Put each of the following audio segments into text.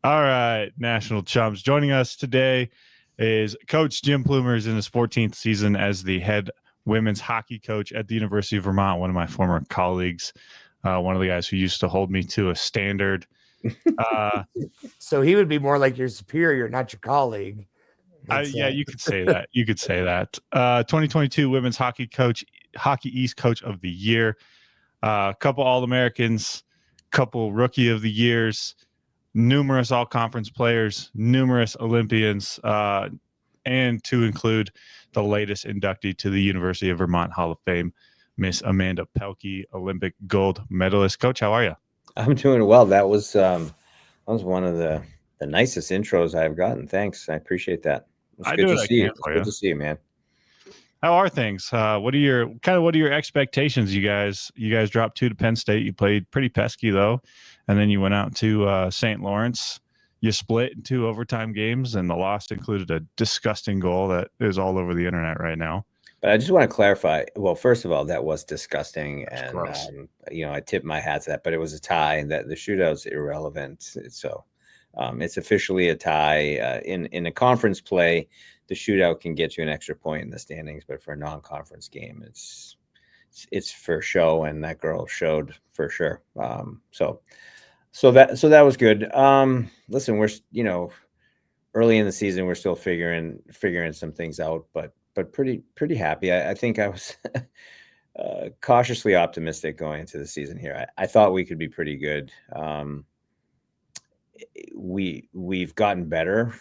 All right, National Chumps. Joining us today is Coach Jim Plumer, is in his 14th season as the head women's hockey coach at the University of Vermont, one of my former colleagues, one of the guys who used to hold me to a standard. So he would be more like your superior, not your colleague. Yeah, you could say that. You could say that. 2022 Women's Hockey East Coach of the Year. A couple All-Americans, couple Rookie of the Years, numerous all-conference players, numerous Olympians, and to include the latest inductee to the University of Vermont Hall of Fame, Miss Amanda Pelkey, Olympic gold medalist. Coach, how are you? I'm doing well. That was one of the nicest intros I've gotten. Thanks. I appreciate that. It's good to see you. It's good to see you, man. How are things? What are your expectations? You guys dropped 2 to Penn State. You played pretty pesky though, and then you went out to St. Lawrence. You split in 2 overtime games, and the loss included a disgusting goal that is all over the internet right now. But I just want to clarify. Well, first of all, that was disgusting, That's and gross. I tip my hat to that. But it was a tie, and that the shootout's irrelevant. So it's officially a tie. In a conference play, the shootout can get you an extra point in the standings, but for a non-conference game, it's for show, and that girl showed for sure. So that was good. Listen, we're early in the season, we're still figuring some things out, but pretty happy. I think I was cautiously optimistic going into the season here. I thought we could be pretty good. We've gotten better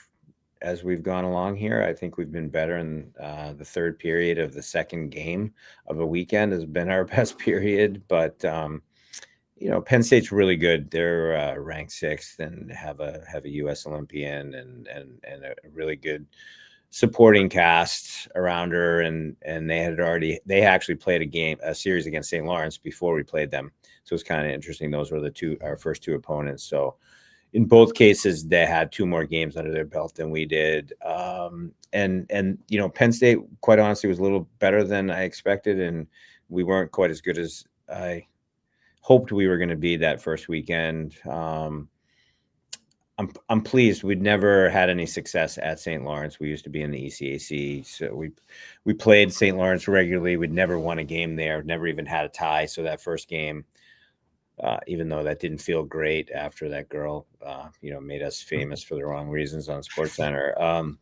as we've gone along here. I think we've been better in the third period of the second game of a weekend has been our best period, but Penn State's really good. They're ranked 6th and have a U.S. Olympian and a really good supporting cast around her. And they actually played a series against St. Lawrence before we played them. So it's kind of interesting. Those were our first 2 opponents. So in both cases, they had 2 more games under their belt than we did. And Penn State, quite honestly, was a little better than I expected, and we weren't quite as good as I hoped we were going to be that first weekend. I'm pleased. We'd never had any success at St. Lawrence. We used to be in the ECAC, so we played St. Lawrence regularly. We'd never won a game there. Never even had a tie. So that first game, even though that didn't feel great after that girl, made us famous for the wrong reasons on SportsCenter.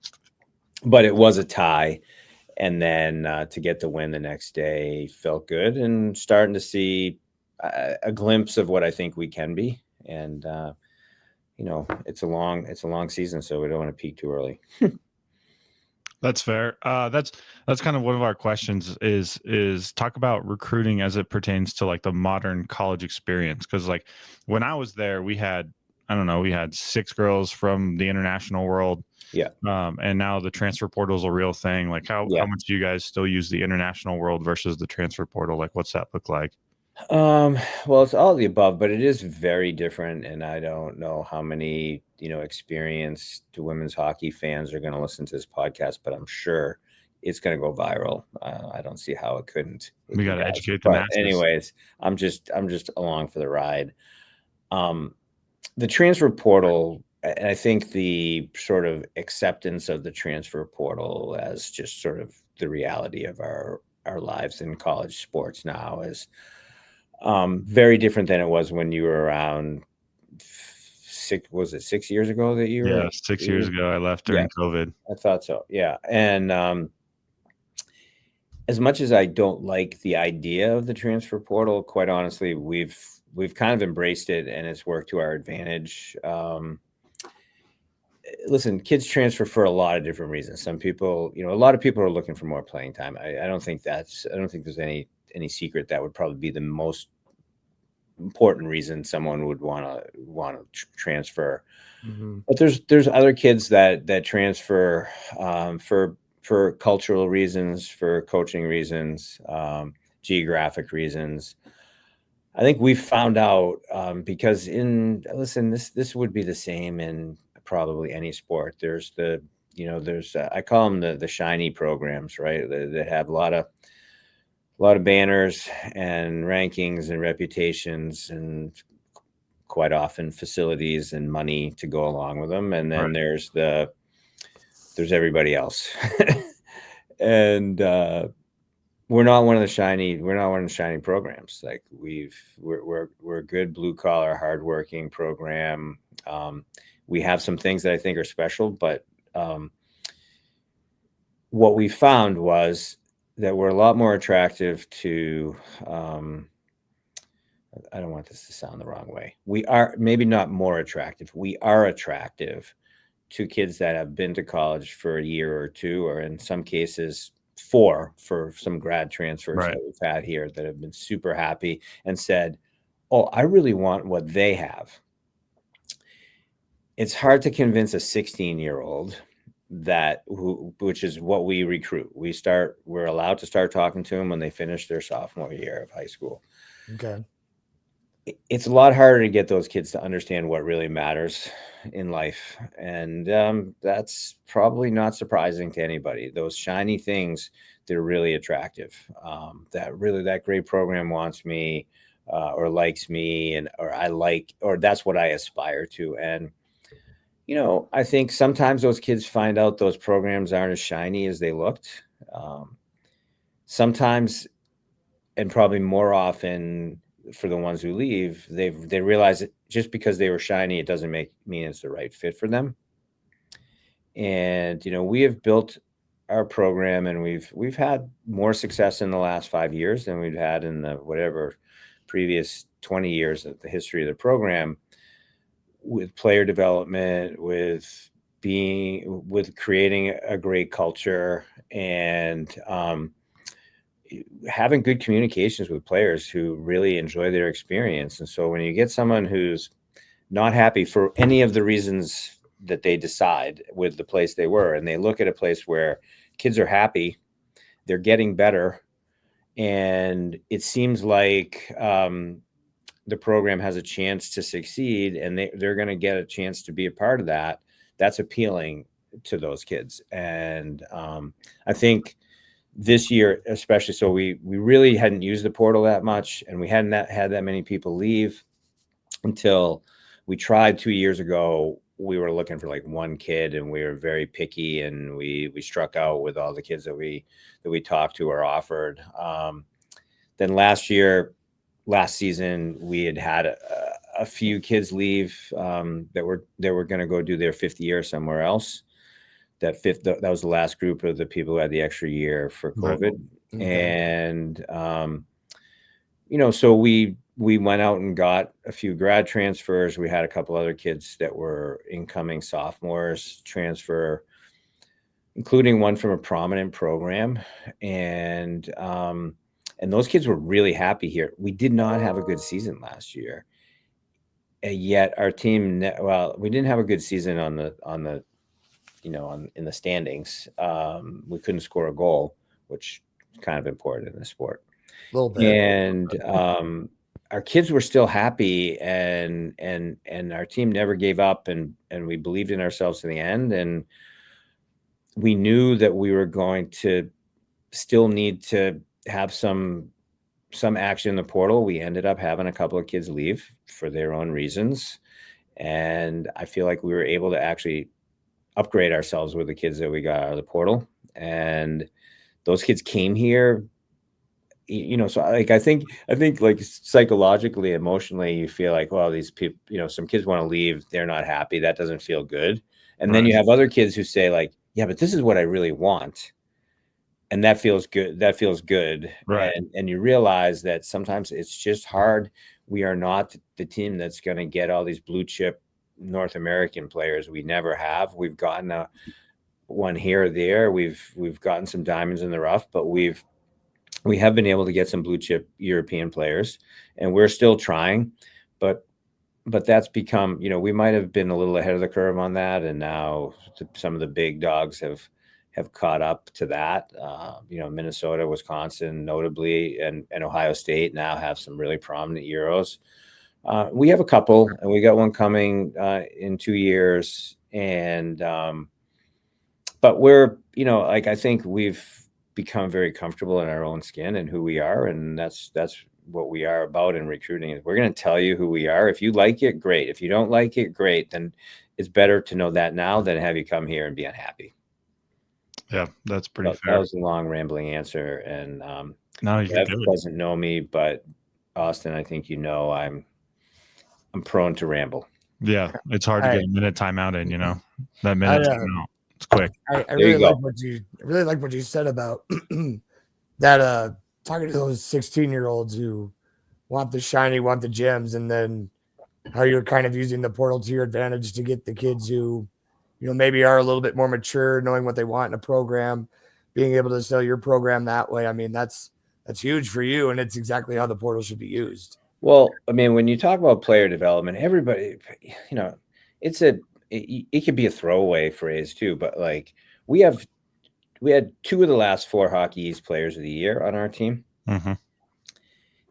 But it was a tie. And then to get the win the next day felt good, and starting to see a glimpse of what I think we can be. And, it's a long season, so we don't want to peak too early. That's fair. That's kind of one of our questions is talk about recruiting as it pertains to like the modern college experience. Cause like when I was there, we had 6 girls from the international world. Yeah. And now the transfer portal is a real thing. Like how much do you guys still use the international world versus the transfer portal? Like what's that look like? Well, it's all of the above, but it is very different. And I don't know how many, experienced women's hockey fans are going to listen to this podcast, but I'm sure it's going to go viral. I don't see how it couldn't. We got to educate the masses. Anyways, I'm just along for the ride. The transfer portal, and I think the sort of acceptance of the transfer portal as just sort of the reality of our lives in college sports now is very different than it was when you were around 6 years ago that you were? Yeah, 6 years ago I left during COVID. I thought so. Yeah. And as much as I don't like the idea of the transfer portal, quite honestly, we've kind of embraced it, and it's worked to our advantage. Listen, kids transfer for a lot of different reasons. Some people, a lot of people are looking for more playing time. I don't think there's any secret that would probably be the most important reason someone would want to transfer. Mm-hmm. But there's other kids that transfer for cultural reasons, for coaching reasons, geographic reasons. I think we've found out because this would be the same in probably any sport. There's I call them the shiny programs, right? That have a lot of banners and rankings and reputations and quite often facilities and money to go along with them. And then Right. there's everybody else. And we're not one of the shiny programs. Like we're a good blue collar, hardworking program. We have some things that I think are special, but what we found was that we're a lot more attractive to I don't want this to sound the wrong way. We are maybe not more attractive. We are attractive to kids that have been to college for a year or two, or in some cases, 4 for some grad transfers Right. that we've had here that have been super happy and said, "Oh, I really want what they have." It's hard to convince a 16-year-old which is what we recruit. We're allowed to start talking to them when they finish their sophomore year of high school. Okay. It's a lot harder to get those kids to understand what really matters in life. And that's probably not surprising to anybody. Those shiny things, they're really attractive. That great program wants me or likes me, or that's what I aspire to. And, I think sometimes those kids find out those programs aren't as shiny as they looked. Sometimes, and probably more often for the ones who leave, they realize that just because they were shiny, it doesn't mean it's the right fit for them. And we have built our program, and we've had more success in the last 5 years than we've had in the whatever previous 20 years of the history of the program, with player development, with creating a great culture, and having good communications with players who really enjoy their experience. And so when you get someone who's not happy for any of the reasons that they decide with the place they were, and they look at a place where kids are happy, they're getting better, and it seems like the program has a chance to succeed, and they're going to get a chance to be a part of that, that's appealing to those kids. And I think this year, especially, so we really hadn't used the portal that much, and we hadn't had that many people leave until we tried 2 years ago. We were looking for like one kid, and we were very picky, and we struck out with all the kids that we talked to or offered. Then last season, we had a few kids leave that were going to go do their 5th year somewhere else. That was the last group of the people who had the extra year for COVID. Okay. And so we went out and got a few grad transfers. We had a couple other kids that were incoming sophomores transfer, including one from a prominent program. And those kids were really happy here. We did not have a good season last year. And yet our team, we didn't have a good season in the standings. We couldn't score a goal, which is kind of important in the sport. A little bit. And our kids were still happy, and our team never gave up, and we believed in ourselves to the end. And we knew that we were going to still need to have some action in the portal. We ended up having a couple of kids leave for their own reasons, and I feel like we were able to actually upgrade ourselves with the kids that we got out of the portal. And those kids came here, so like I think like psychologically, emotionally, you feel like, well, these people, some kids want to leave, they're not happy, that doesn't feel good. And then you have other kids who say like, yeah, but this is what I really want, and that feels good. Right. And you realize that sometimes it's just hard. We are not the team that's going to get all these blue chip North American players. We never have. We've gotten one here or there. We've gotten some diamonds in the rough, but we have been able to get some blue chip European players, and we're still trying. But that's become, we might have been a little ahead of the curve on that, and now some of the big dogs have caught up to that. Minnesota, Wisconsin, notably, and Ohio State now have some really prominent Euros. We have a couple, and we got one coming in 2 years. And but we're, I think we've become very comfortable in our own skin and who we are, and that's we are about in recruiting is we're going to tell you who we are. If you like it, great. If you don't like it, great. Then it's better to know that now than have you come here and be unhappy. Yeah, that's pretty fair. That was a long rambling answer. And no, you're Jeff good. doesn't know me, but Austin, I think I'm prone to ramble. Yeah, it's hard to get a minute timeout in, that minute timeout. It's quick. I really like what you said about that talking to those 16-year-olds who want the shiny, want the gems, and then how you're kind of using the portal to your advantage to get the kids who, maybe are a little bit more mature, knowing what they want in a program, being able to sell your program that way. I mean, that's huge for you, and it's exactly how the portal should be used. Well, I mean, when you talk about player development, everybody, it could be a throwaway phrase too, but like we had 2 of the last 4 Hockey East players of the year on our team. Mm-hmm.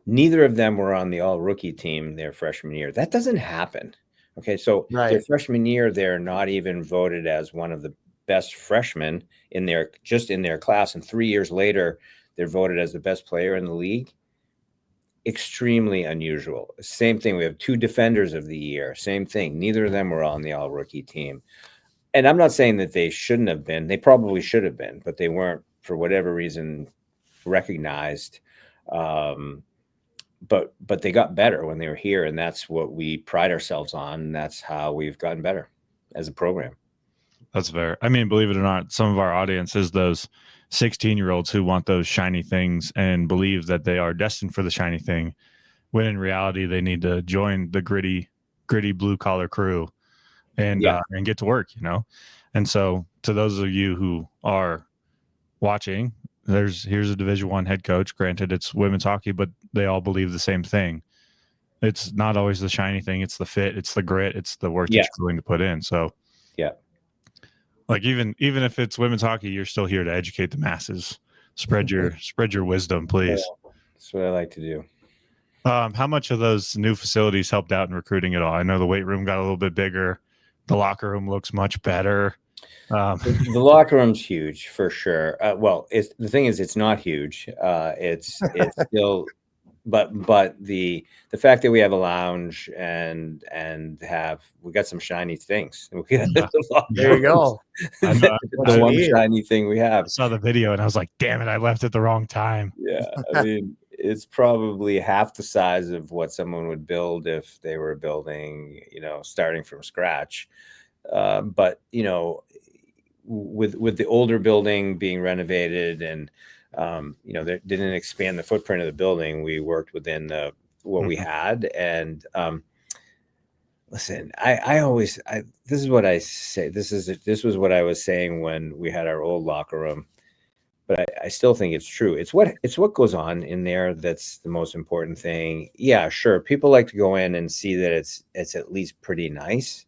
Neither of them were on the all rookie team their freshman year. That doesn't happen. Okay. So their freshman year, they're not even voted as one of the best freshmen in their class. And 3 years later, they're voted as the best player in the league. Extremely unusual. Same thing. We have 2 defenders of the year. Same thing. Neither of them were on the all rookie team. And I'm not saying that they shouldn't have been. They probably should have been, but they weren't for whatever reason recognized. But they got better when they were here, and that's what we pride ourselves on. And that's how we've gotten better as a program. That's fair. I mean, believe it or not, some of our audience is those 16-year-olds who want those shiny things and believe that they are destined for the shiny thing, when in reality they need to join the gritty blue collar crew and get to work, And so to those of you who are watching, here's a Division I head coach. Granted, it's women's hockey, but they all believe the same thing. It's not always the shiny thing. It's the fit. It's the grit. It's the work that you're willing to put in. So yeah. Like even if it's women's hockey, you're still here to educate the masses. Spread your wisdom, please. That's what I like to do. How much of those new facilities helped out in recruiting at all? I know the weight room got a little bit bigger. The locker room looks much better. The locker room's huge for sure. Well, the thing is, it's not huge. It's still, but the fact that we have a lounge and we got some shiny things. There you go. That's one shiny thing we have. I saw the video and I was like, damn it, I left at the wrong time. Yeah, I mean, it's probably half the size of what someone would build if they were building, starting from scratch. But with the older building being renovated and they didn't expand the footprint of the building, we worked within what we had. And listen, this is what I say. This was what I was saying when we had our old locker room, but I still think it's true. It's what goes on in there that's the most important thing. Yeah, sure. People like to go in and see that it's at least pretty nice.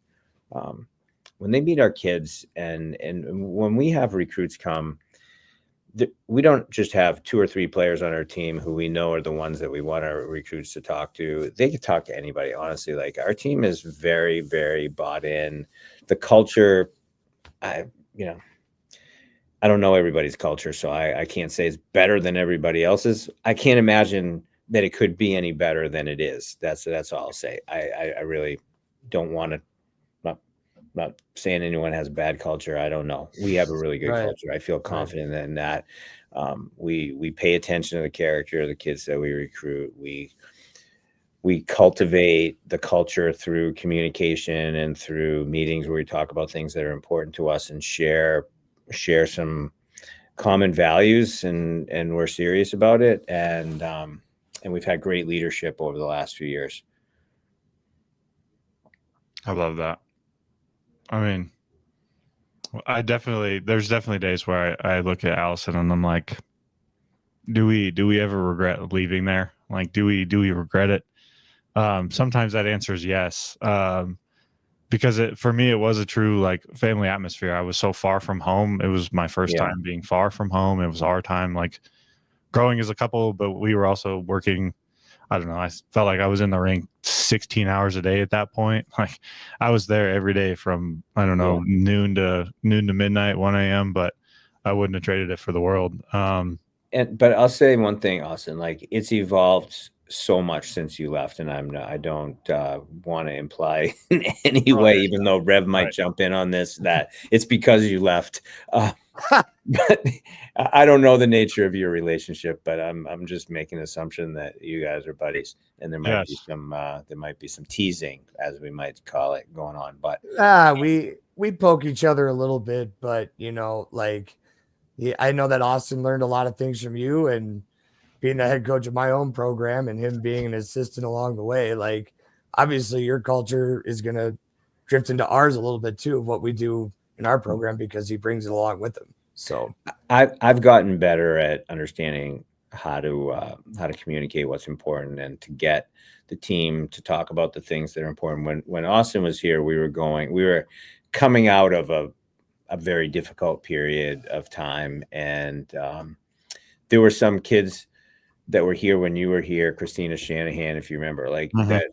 When they meet our kids and when we have recruits come, we don't just have 2 or 3 players on our team who we know are the ones that we want our recruits to talk to. They can talk to anybody, honestly. Like, our team is very, very bought in. The culture, I don't know everybody's culture, so I can't say it's better than everybody else's. I can't imagine that it could be any better than it is. That's all I'll say. I really don't want to. Not saying anyone has bad culture. I don't know. We have a really good culture. I feel confident in that. We pay attention to the character of the kids that we recruit. We cultivate the culture through communication and through meetings where we talk about things that are important to us and share some common values, and we're serious about it. And we've had great leadership over the last few years. I love that. I mean, there's definitely days where I look at Allison and I'm like, do we ever regret leaving there? Like, do we regret it? Sometimes that answer is yes. Because for me, it was a true like family atmosphere. I was so far from home. It was my first time being far from home. It was our time, like growing as a couple, but we were also working. I don't know. I felt like I was in the rink 16 hours a day at that point. Like, I was there every day from, I don't know, noon to midnight, 1 a.m., but I wouldn't have traded it for the world. But I'll say one thing, Austin, like, it's evolved so much since you left, and I don't want to imply in any way, even though Rev might jump in on this, that it's because you left. But I don't know the nature of your relationship, but I'm just making an assumption that you guys are buddies, and there might be some teasing, as we might call it, going on. But we poke each other a little bit, but like, I know that Austin learned a lot of things from you, and being the head coach of my own program and him being an assistant along the way, like, obviously your culture is going to drift into ours a little bit too, of what we do in our program, because he brings it along with him. So I've gotten better at understanding how to communicate what's important and to get the team to talk about the things that are important. When Austin was here, we were coming out of a very difficult period of time, and there were some kids that were here when you were here, Christina Shanahan, if you remember, like that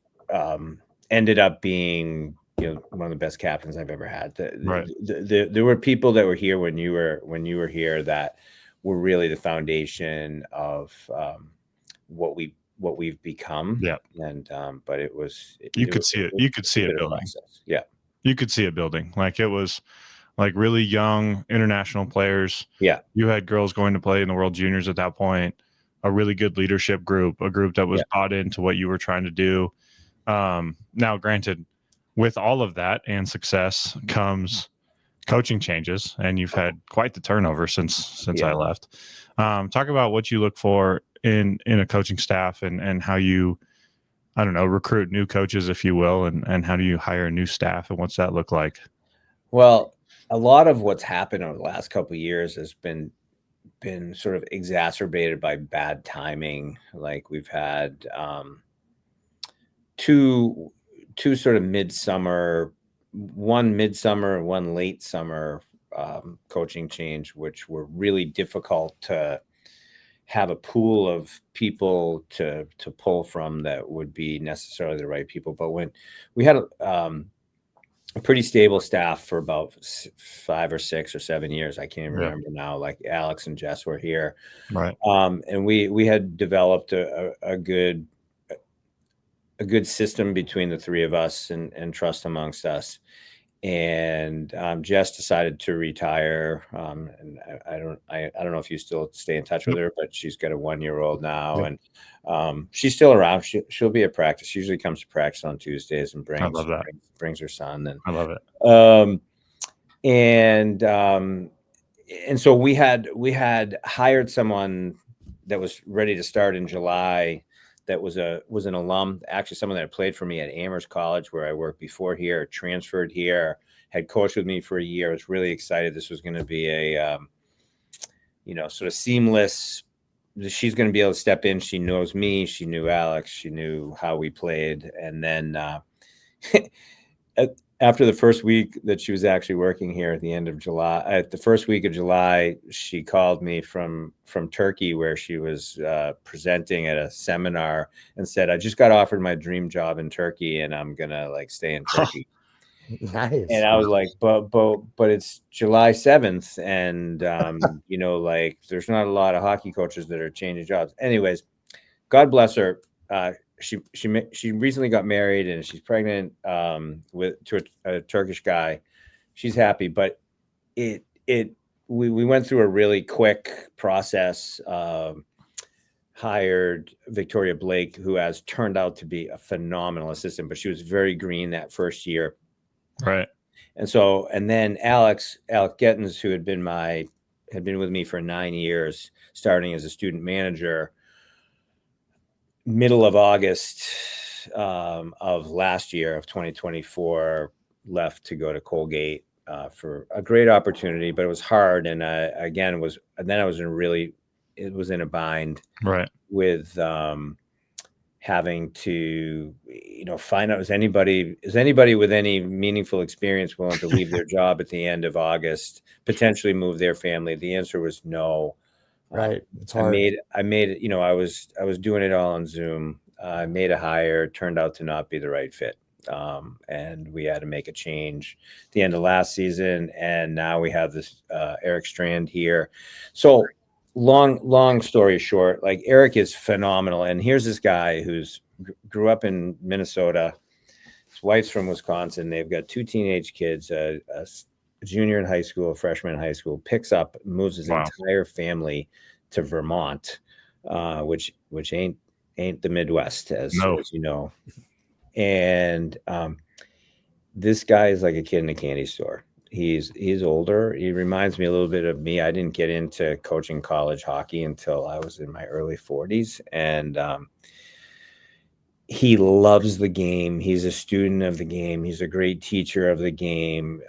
ended up being one of the best captains I've ever had. There were people that were here when you were here that were really the foundation of what we've become. Yeah. And but you could see it building. Yeah. You could see it building. Like, it was like really young international players. Yeah. You had girls going to play in the World Juniors at that point, a really good leadership group, a group that was bought into what you were trying to do. Now, granted, with all of that and success comes coaching changes, and you've had quite the turnover since I left. Talk about what you look for in a coaching staff, and how you, I don't know, recruit new coaches, if you will, and how do you hire a new staff, and what's that look like? Well, a lot of what's happened over the last couple of years has been sort of exacerbated by bad timing. Like, we've had two sort of one midsummer and one late summer coaching change, which were really difficult to have a pool of people to pull from that would be necessarily the right people. But when we had a pretty stable staff for about 5 or 6 or 7 years, I can't even remember now, like Alex and Jess were here. Right. And we had developed a good system between the three of us, and trust amongst us. And Jess decided to retire. And I don't know if you still stay in touch with her, but she's got a 1-year-old now, and she's still around. She'll be at practice. She usually comes to practice on Tuesdays and brings her son. And I love it. And so we had hired someone that was ready to start in July. That was an alum, actually someone that played for me at Amherst College, where I worked before here, transferred here, had coached with me for a year. I was really excited. This was going to be a, sort of seamless. She's going to be able to step in. She knows me. She knew Alex. She knew how we played. And then after the first week that she was actually working here at the end of July, at the first week of July, she called me from Turkey, where she was presenting at a seminar, and said, "I just got offered my dream job in Turkey, and I'm gonna stay in Turkey." Nice. And I was like, but it's July 7th, and there's not a lot of hockey coaches that are changing jobs. Anyways, God bless her. She recently got married, and she's pregnant to a Turkish guy. She's happy, but we went through a really quick process. Hired Victoria Blake, who has turned out to be a phenomenal assistant, but she was very green that first year. Right. And then Alex Gettins, who had been with me for 9 years, starting as a student manager. Middle of August of last year, of 2024, left to go to Colgate for a great opportunity, but it was hard. And it was in a bind, right, with having to find out, is anybody with any meaningful experience willing to leave their job at the end of August, potentially move their family. The answer was no. Right. It's hard. I made it, I was doing it all on Zoom. I made a hire, turned out to not be the right fit. And we had to make a change at the end of last season. And now we have this Eric Strand here. So long story short, like Eric is phenomenal. And here's this guy who's grew up in Minnesota. His wife's from Wisconsin. They've got 2 teenage kids, a junior in high school, a freshman in high school, moves his entire family to Vermont, which ain't the Midwest, as you know. And this guy is like a kid in a candy store. He's older. He reminds me a little bit of me. I didn't get into coaching college hockey until I was in my early 40s. And he loves the game. He's a student of the game. He's a great teacher of the game.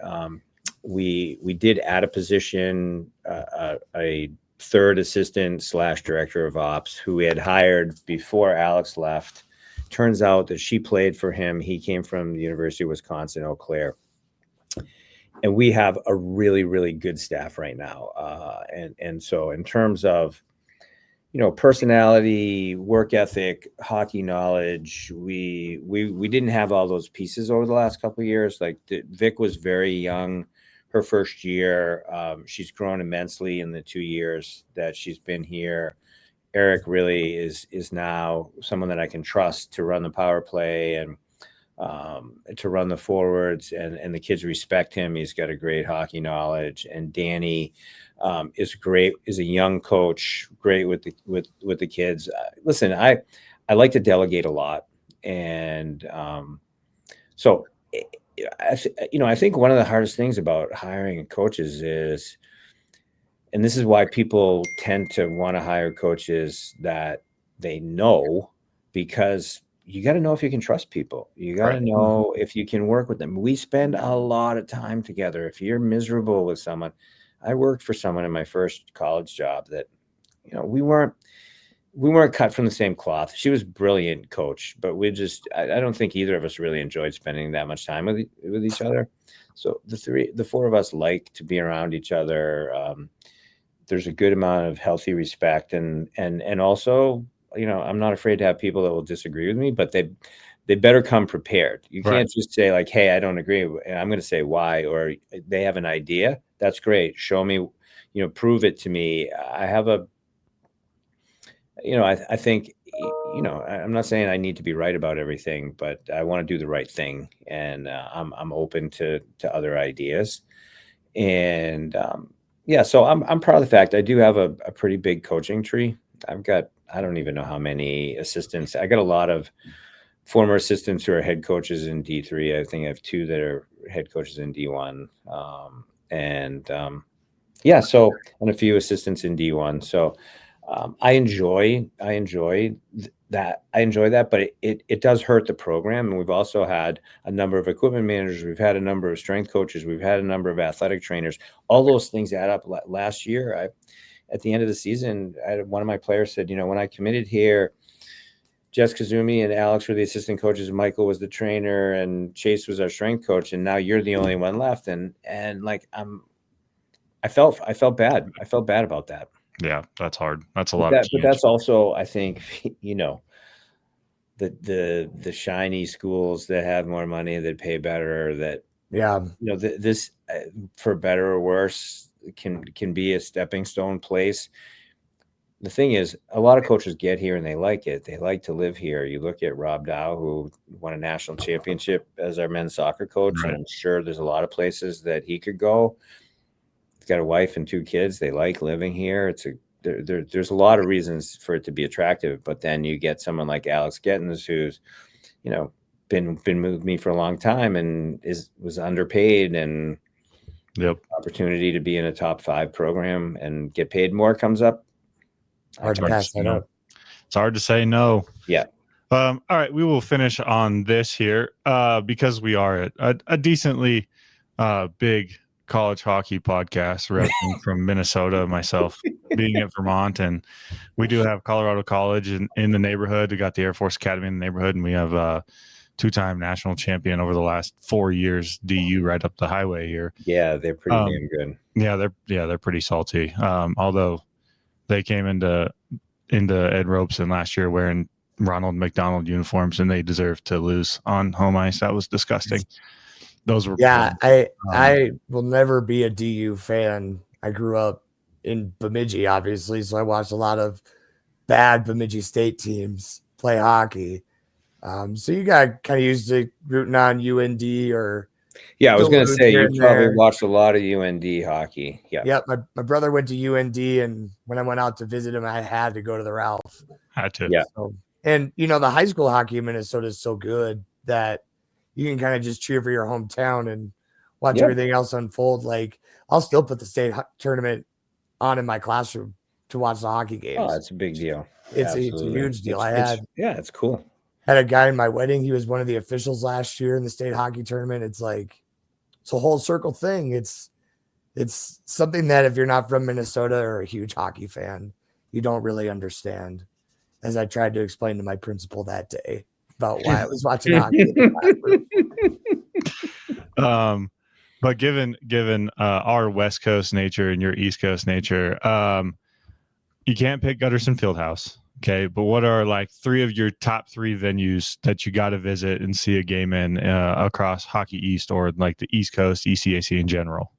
We did add a position, a third assistant / director of ops who we had hired before Alex left. Turns out that she played for him. He came from the University of Wisconsin, Eau Claire. And we have a really, really good staff right now. And so in terms of, personality, work ethic, hockey knowledge, we didn't have all those pieces over the last couple of years. Like Vic was very young her first year. She's grown immensely in the 2 years that she's been here. Eric really is now someone that I can trust to run the power play and to run the forwards, and the kids respect him. He's got a great hockey knowledge. And Danny is great, is a young coach, great with the kids. Listen, I like to delegate a lot. And so, I think one of the hardest things about hiring coaches is, and this is why people tend to want to hire coaches that they know, because you got to know if you can trust people. You got to know if you can work with them. We spend a lot of time together. If you're miserable with someone, I worked for someone in my first college job that, we weren't cut from the same cloth. She was a brilliant coach, but I don't think either of us really enjoyed spending that much time with each other. So the four of us like to be around each other. There's a good amount of healthy respect, and also, I'm not afraid to have people that will disagree with me, but they better come prepared. You can't just say like, "Hey, I don't agree," and I'm going to say why, or they have an idea. That's great. Show me, prove it to me. I have I think, I'm not saying I need to be right about everything, but I want to do the right thing, and I'm open to other ideas, and so I'm proud of the fact I do have a pretty big coaching tree. I've got, I don't even know how many assistants. I got a lot of former assistants who are head coaches in D3. I think I have 2 that are head coaches in D1. And a few assistants in D1. So I enjoy that. I enjoy that, but it does hurt the program. And we've also had a number of equipment managers. We've had a number of strength coaches. We've had a number of athletic trainers. All those things add up. Last year, at the end of the season, one of my players said, when I committed here, Jess Kazumi and Alex were the assistant coaches. Michael was the trainer, and Chase was our strength coach. And now you're the only one left. And like, I felt bad. I felt bad about that. Yeah, that's hard. That's a lot. But that's also, I think, the shiny schools that have more money, that pay better, that this for better or worse can be a stepping stone place. The thing is, a lot of coaches get here and they like it. They like to live here. You look at Rob Dow, who won a national championship as our men's soccer coach, and I'm sure there's a lot of places that he could go. He's got a wife and 2 kids. They like living here. There's a lot of reasons for it to be attractive, but then you get someone like Alex Gettins, who's, been with me for a long time and was underpaid, and opportunity to be in a top 5 program and get paid more comes up. Hard to pass that up. It's hard to say no. Yeah. All right, we will finish on this here because we are a decently big college hockey podcast, repping from Minnesota, myself being at Vermont, and we do have Colorado College in the neighborhood. We got the Air Force Academy in the neighborhood, and we have a 2-time national champion over the last 4 years, DU, right up the highway here. Yeah, they're pretty damn good. Yeah, they're pretty salty. Although they came into Ed Robeson last year wearing Ronald McDonald uniforms, and they deserved to lose on home ice. That was disgusting. Those were I will never be a DU fan. I grew up in Bemidji, obviously. So I watched a lot of bad Bemidji State teams play hockey. So you got kind of used to rooting on UND or Yeah, I was going to Duluth say here you and probably there. watched a lot of UND hockey. Yeah. Yep. My brother went to UND, and when I went out to visit him, I had to go to the Ralph. Had to. Yeah. So, and the high school hockey in Minnesota is so good that you can kind of just cheer for your hometown and watch Yep. everything else unfold. Like I'll still put the state tournament on in my classroom to watch the hockey games. Oh, it's a big deal. It's a huge deal. It's cool. Had a guy in my wedding. He was one of the officials last year in the state hockey tournament. It's like, it's a whole circle thing. It's something that if you're not from Minnesota or a huge hockey fan, you don't really understand, as I tried to explain to my principal that day about why I was watching hockey in the classroom. But given our West Coast nature and your East Coast nature, you can't pick Gutterson Fieldhouse. Okay, but what are like 3 of your top 3 venues that you got to visit and see a game in across Hockey East or like the East Coast, ECAC in general?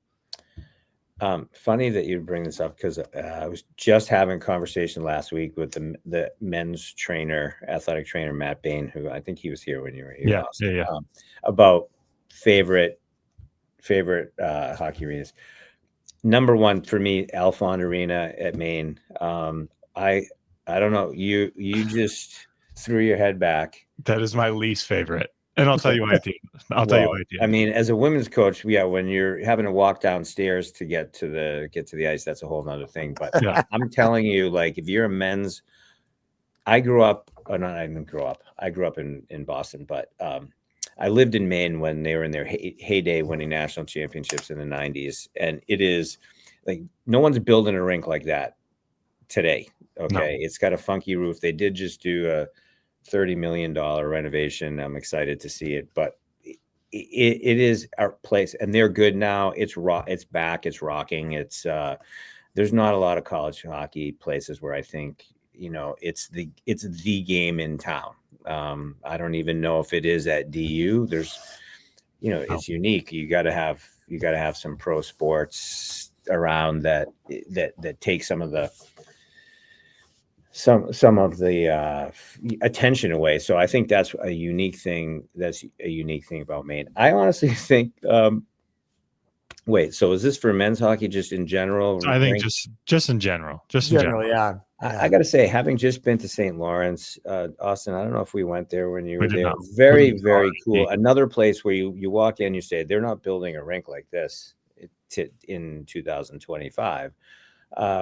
Funny that you bring this up because I was just having a conversation last week with the men's trainer, athletic trainer, Matt Bain, who I think he was here when you were here. Yeah. About favorite hockey arenas. Number 1 for me, Alphon Arena at Maine. I don't know. You just threw your head back. That is my least favorite. And I'll tell you why. I'll tell you why. I mean, as a women's coach, yeah, when you're having to walk downstairs to get to the ice, that's a whole nother thing. But yeah. I'm telling you, like, if you're a men's, I grew up in Boston, but I lived in Maine when they were in their heyday, winning national championships in the 90s, and it is like no one's building a rink like that today. Okay, no. It's got a funky roof. They did just do a $30 million renovation. I'm excited to see it, but it is our place, and they're good now. It's back. It's rocking. It's there's not a lot of college hockey places where I think it's the game in town. I don't even know if it is at DU. There's it's unique. You got to have some pro sports around that take some of the attention away. So I think that's a unique thing. That's a unique thing about Maine. I honestly think. Wait, so is this for men's hockey just in general? I think just in general. Just in general. Yeah. I got to say, having just been to St. Lawrence, Austin, I don't know if we went there when you were there. Not. Very, very cool. Another place where you walk in, you say, they're not building a rink like this in 2025.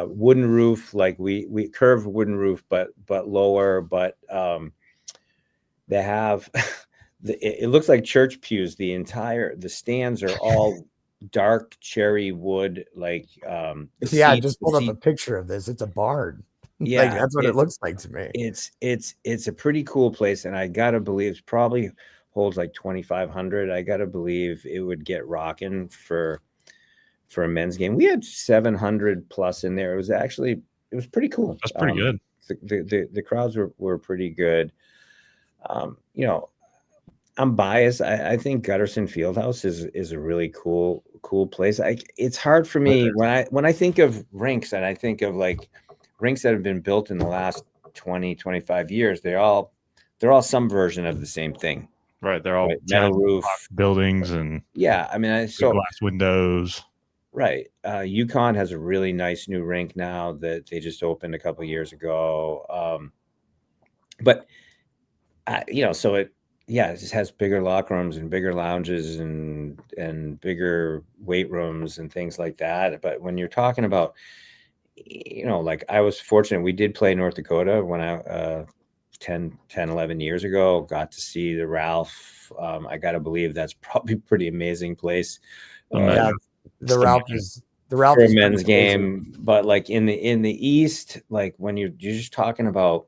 Wooden roof, like we curved wooden roof, but lower, but they have, it looks like church pews. The stands are all dark cherry wood, like I just pulled up a picture of this. It's a barn. Yeah, like that's what it looks like to me. It's a pretty cool place, and I gotta believe it probably holds like 2,500. I gotta believe it would get rocking for a men's game. We had 700 plus in there. It was pretty cool. That's pretty good. The crowds were pretty good. I'm biased. I think Gutterson Fieldhouse is a really cool place. It's hard for me when I think of rinks, and I think of like rinks that have been built in the last 20, 25 years. They're all some version of the same thing. Right. They're all metal roof buildings and glass windows. Right. UConn has a really nice new rink now that they just opened a couple of years ago. But so it just has bigger locker rooms and bigger lounges and bigger weight rooms and things like that. But when you're talking about, like I was fortunate, we did play North Dakota when I 10, 11 years ago, got to see the Ralph. I got to believe that's probably a pretty amazing place. The Ralph is for a men's game, but like in the East, like when you're just talking about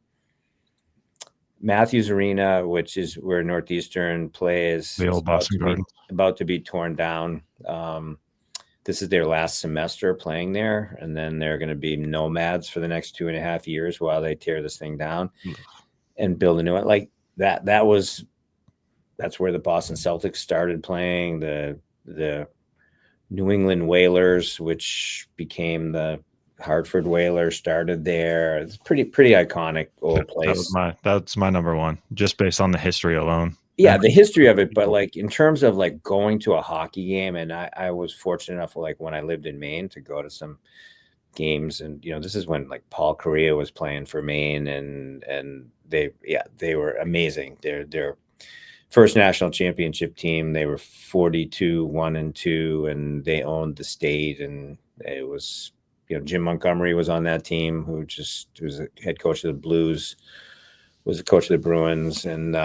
Matthews Arena, which is where Northeastern plays, the old Boston Garden, about to be torn down. This is their last semester playing there, and then they're going to be nomads for the next 2.5 years while they tear this thing down and build a new one. Like that's where the Boston Celtics started playing. The New England Whalers, which became the Hartford Whalers started there. It's pretty iconic old place. That's my number one, just based on the history alone. Yeah, the history of it, but like in terms of like going to a hockey game, and I was fortunate enough, like when I lived in Maine, to go to some games, and this is when like Paul Correa was playing for Maine, and they were amazing. They're first national championship team. They were 42-1-2, and they owned the state, and it was Jim Montgomery was on that team, who was a head coach of the Blues, was a coach of the Bruins, and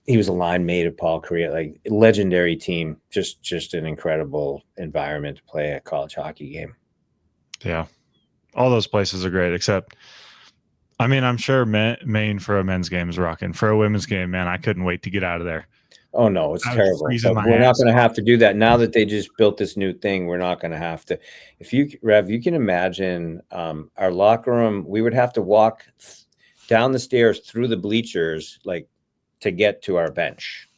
he was a line mate of Paul Correa, like legendary team, just an incredible environment to play a college hockey game. Yeah. All those places are great, except, I mean, I'm sure Maine for a men's game is rocking. For a women's game, man, I couldn't wait to get out of there. Oh, no, it's terrible. We're not going to have to do that. Now that they just built this new thing, we're not going to have to. Rev, you can imagine our locker room, we would have to walk down the stairs through the bleachers, like, to get to our bench.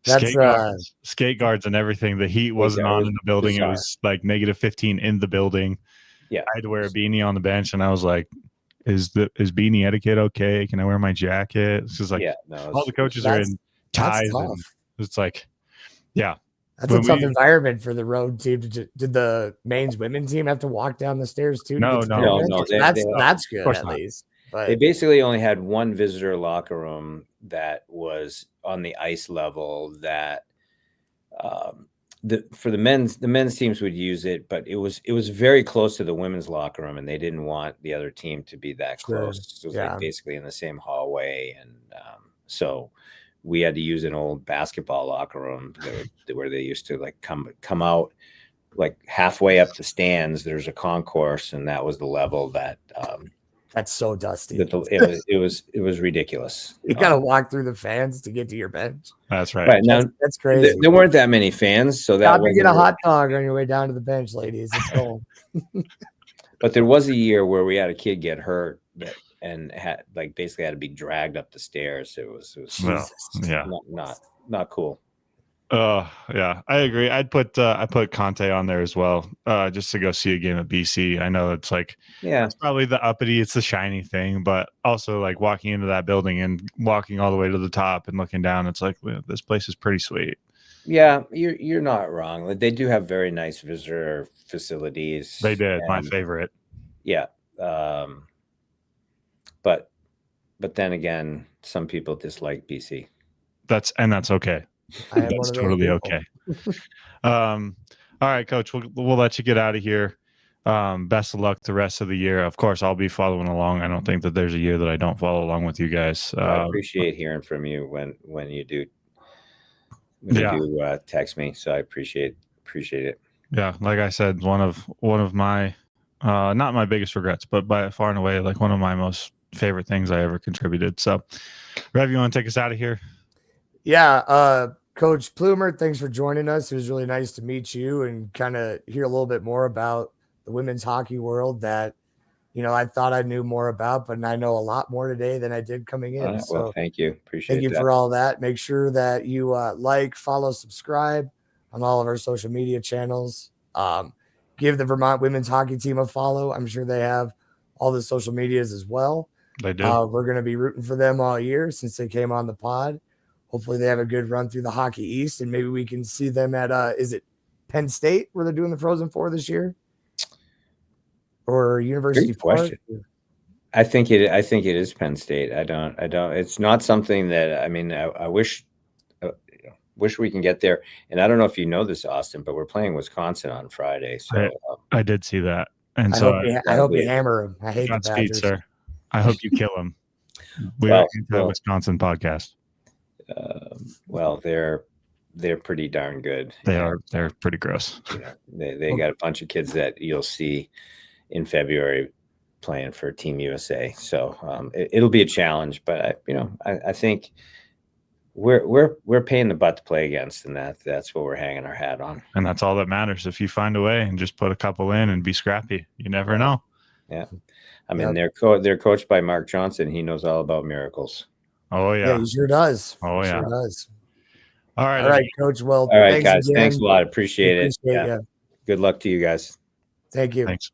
Skate guards and everything. The heat wasn't on in the building. Bizarre. It was like -15 in the building. Yeah, I had to wear a beanie on the bench, and I was like, "Is beanie etiquette okay? Can I wear my jacket?" It's just like all the coaches are in ties, and it's like, yeah, that's a tough environment for the road team. Did the Maine's women team have to walk down the stairs too? No. That's good at least. But they basically only had one visitor locker room that was on the ice level. That for the men's teams would use it, but it was very close to the women's locker room, and they didn't want the other team to be that close. It was like basically in the same hallway, and so we had to use an old basketball locker room where they used to like come out like halfway up the stands. There's a concourse, and that was the level that. That's so dusty. It was ridiculous. You got to walk through the fans to get to your bench. That's right. Right now, that's crazy. There weren't that many fans, so that get a hot dog on your way down to the bench, ladies. It's cold. But there was a year where we had a kid get hurt and had basically had to be dragged up the stairs. It was not cool. Yeah, I agree. I put Conte on there as well, just to go see a game at BC. I know it's like, it's probably the uppity, it's the shiny thing, but also like walking into that building and walking all the way to the top and looking down, it's like, well, this place is pretty sweet. Yeah, you're not wrong. They do have very nice visitor facilities. They did, my favorite. Yeah, but then again, some people dislike BC. That's okay. That's totally okay. All right, Coach, we'll let you get out of here. Best of luck the rest of the year. Of course, I'll be following along. I don't think that there's a year that I don't follow along with you guys. I appreciate hearing from you when you do text me. So I appreciate it. Yeah, like I said, one of my not my biggest regrets, but by far and away, like one of my most favorite things I ever contributed. So, Rev, you want to take us out of here? Yeah, Coach Plumer, thanks for joining us. It was really nice to meet you and kind of hear a little bit more about the women's hockey world that, I thought I knew more about, but I know a lot more today than I did coming in. Well, thank you. Appreciate it. Thank you for all that. Make sure that you like, follow, subscribe on all of our social media channels. Give the Vermont women's hockey team a follow. I'm sure they have all the social medias as well. They do. We're going to be rooting for them all year since they came on the pod. Hopefully they have a good run through the Hockey East, and maybe we can see them at is it Penn State where they're doing the Frozen Four this year, or University Park? I think it is Penn State. I don't. It's not something that I wish we can get there. And I don't know if you know this, Austin, but we're playing Wisconsin on Friday. So I did see that, and I hope you hammer them. I hate the Badgers, sir. I hope you kill them. We are the Wisconsin podcast. Well, they're pretty darn good. They're pretty gross. They got a bunch of kids that you'll see in February playing for Team USA. So it'll be a challenge, but I think we're paying the butt to play against, and that's what we're hanging our hat on. And that's all that matters. If you find a way and just put a couple in and be scrappy, you never know. Yeah, they're coached by Mark Johnson. He knows all about miracles. Oh yeah, he sure does. Oh yeah, sure does. All right, Coach. Well, all right, guys. Again. Thanks a lot. Appreciate it. Yeah. Good luck to you guys. Thank you. Thanks.